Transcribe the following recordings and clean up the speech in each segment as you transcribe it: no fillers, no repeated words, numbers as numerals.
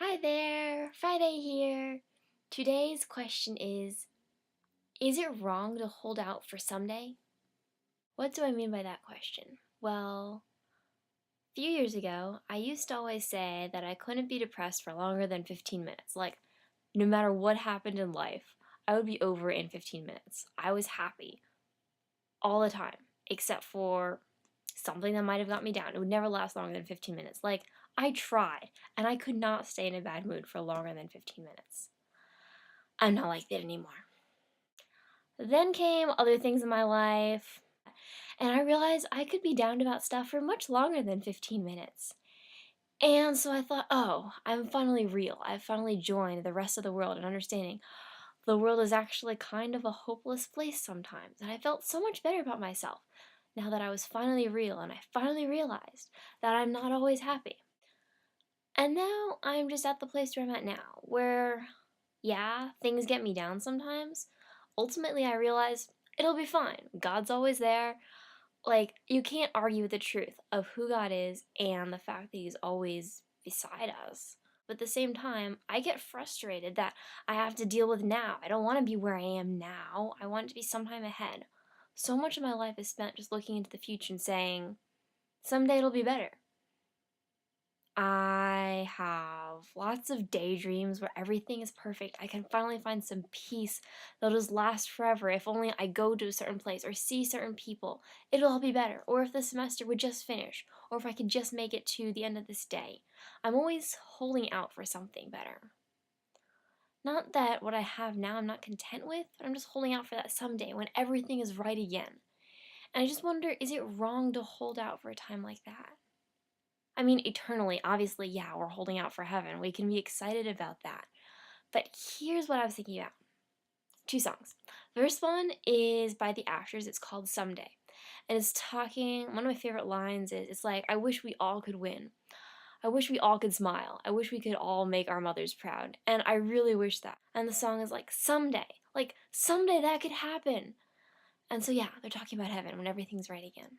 Hi there, Friday here. Today's question is it wrong to hold out for someday? What do I mean by that question? Well, a few years ago, I used to always say that I couldn't be depressed for longer than 15 minutes. Like, no matter what happened in life, I would be over it in 15 minutes. I was happy all the time, except for something that might have got me down. It would never last longer than 15 minutes. Like, I tried, and I could not stay in a bad mood for longer than 15 minutes. I'm not like that anymore. Then came other things in my life, and I realized I could be down about stuff for much longer than 15 minutes. And so I thought, oh, I'm finally real. I've finally joined the rest of the world in understanding the world is actually kind of a hopeless place sometimes. And I felt so much better about myself now that I was finally real and I finally realized that I'm not always happy. And now I'm just at the place where I'm at now, where, yeah, things get me down sometimes. Ultimately, I realize it'll be fine. God's always there. Like, you can't argue with the truth of who God is and the fact that He's always beside us. But at the same time, I get frustrated that I have to deal with now. I don't want to be where I am now. I want it to be sometime ahead. So much of my life is spent just looking into the future and saying, someday it'll be better. I have lots of daydreams where everything is perfect. I can finally find some peace that'll just last forever if only I go to a certain place or see certain people. It'll all be better. Or if the semester would just finish, or if I could just make it to the end of this day. I'm always holding out for something better. Not that what I have now I'm not content with, but I'm just holding out for that someday when everything is right again. And I just wonder, is it wrong to hold out for a time like that? I mean, eternally, obviously, yeah, we're holding out for heaven. We can be excited about that. But here's what I was thinking about. Two songs. The first one is by the Ashes. It's called Someday. And it's talking, one of my favorite lines is, it's like, I wish we all could win. I wish we all could smile. I wish we could all make our mothers proud. And I really wish that. And the song is like, someday. Like, someday that could happen. And so, yeah, they're talking about heaven when everything's right again.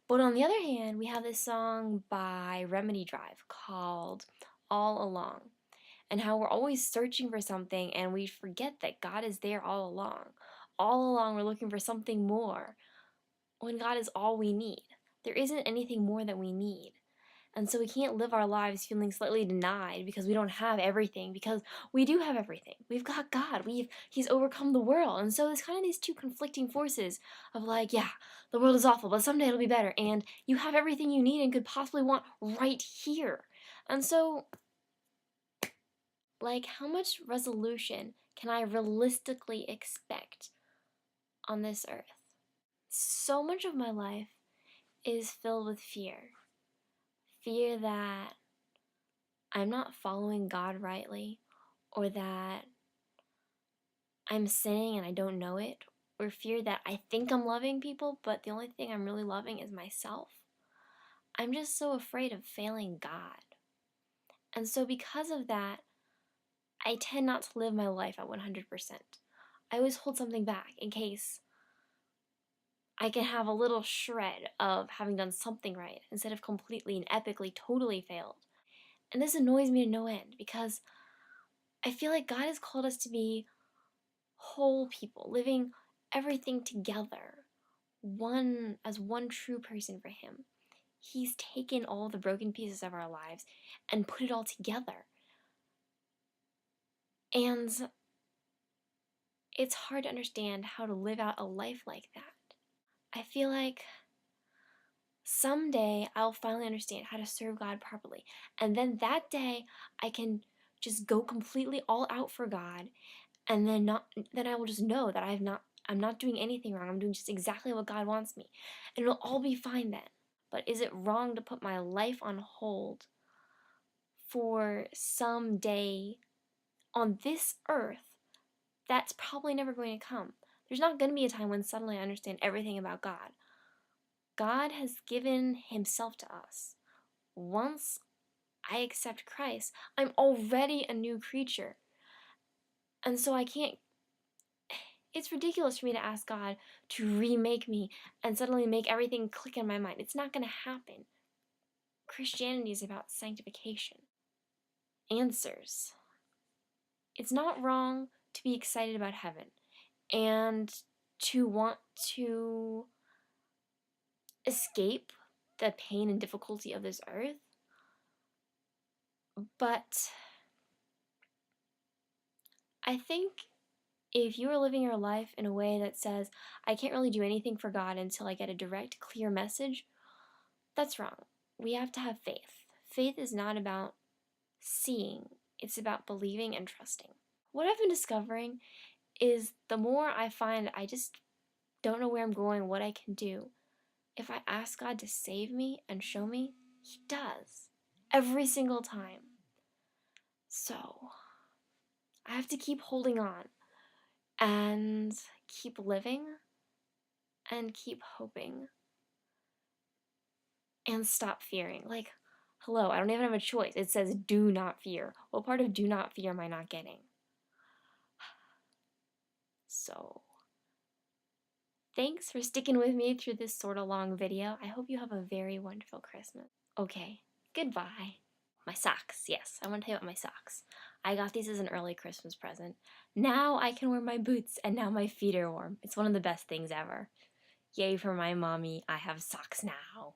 But on the other hand, we have this song by Remedy Drive called All Along, and how we're always searching for something and we forget that God is there all along. All along, we're looking for something more when God is all we need. There isn't anything more that we need. And so we can't live our lives feeling slightly denied because we don't have everything, because we do have everything. We've got God. He's overcome the world. And so there's kind of these two conflicting forces of like, yeah, the world is awful, but someday it'll be better. And you have everything you need and could possibly want right here. And so, like, how much resolution can I realistically expect on this earth? So much of my life is filled with fear. Fear that I'm not following God rightly, or that I'm sinning and I don't know it, or fear that I think I'm loving people, but the only thing I'm really loving is myself. I'm just so afraid of failing God. And so, because of that, I tend not to live my life at 100%. I always hold something back in case I can have a little shred of having done something right instead of completely and epically, totally failed. And this annoys me to no end because I feel like God has called us to be whole people, living everything together, one as one true person for Him. He's taken all the broken pieces of our lives and put it all together. And it's hard to understand how to live out a life like that. I feel like someday I'll finally understand how to serve God properly. And then that day I can just go completely all out for God, and then I will just know that I'm not doing anything wrong. I'm doing just exactly what God wants me. And it'll all be fine then. But is it wrong to put my life on hold for some day on this earth that's probably never going to come? There's not going to be a time when suddenly I understand everything about God. God has given Himself to us. Once I accept Christ, I'm already a new creature. And so I can't, it's ridiculous for me to ask God to remake me and suddenly make everything click in my mind. It's not going to happen. Christianity is about sanctification. answers. It's not wrong to be excited about heaven and to want to escape the pain and difficulty of this earth, but I think if you are living your life in a way that says, I can't really do anything for God until I get a direct, clear message, that's wrong. We have to have faith. Faith is not about seeing, it's about believing and trusting. What I've been discovering is the more I find I just don't know where I'm going, what I can do, if I ask God to save me and show me, He does. Every single time. So, I have to keep holding on and keep living and keep hoping and stop fearing. Like, hello, I don't even have a choice. It says do not fear. What part of do not fear am I not getting? So, thanks for sticking with me through this sort of long video. I hope you have a very wonderful Christmas. Okay, goodbye. My socks, yes, I want to tell you about my socks. I got these as an early Christmas present. Now I can wear my boots and now my feet are warm. It's one of the best things ever. Yay for my mommy, I have socks now.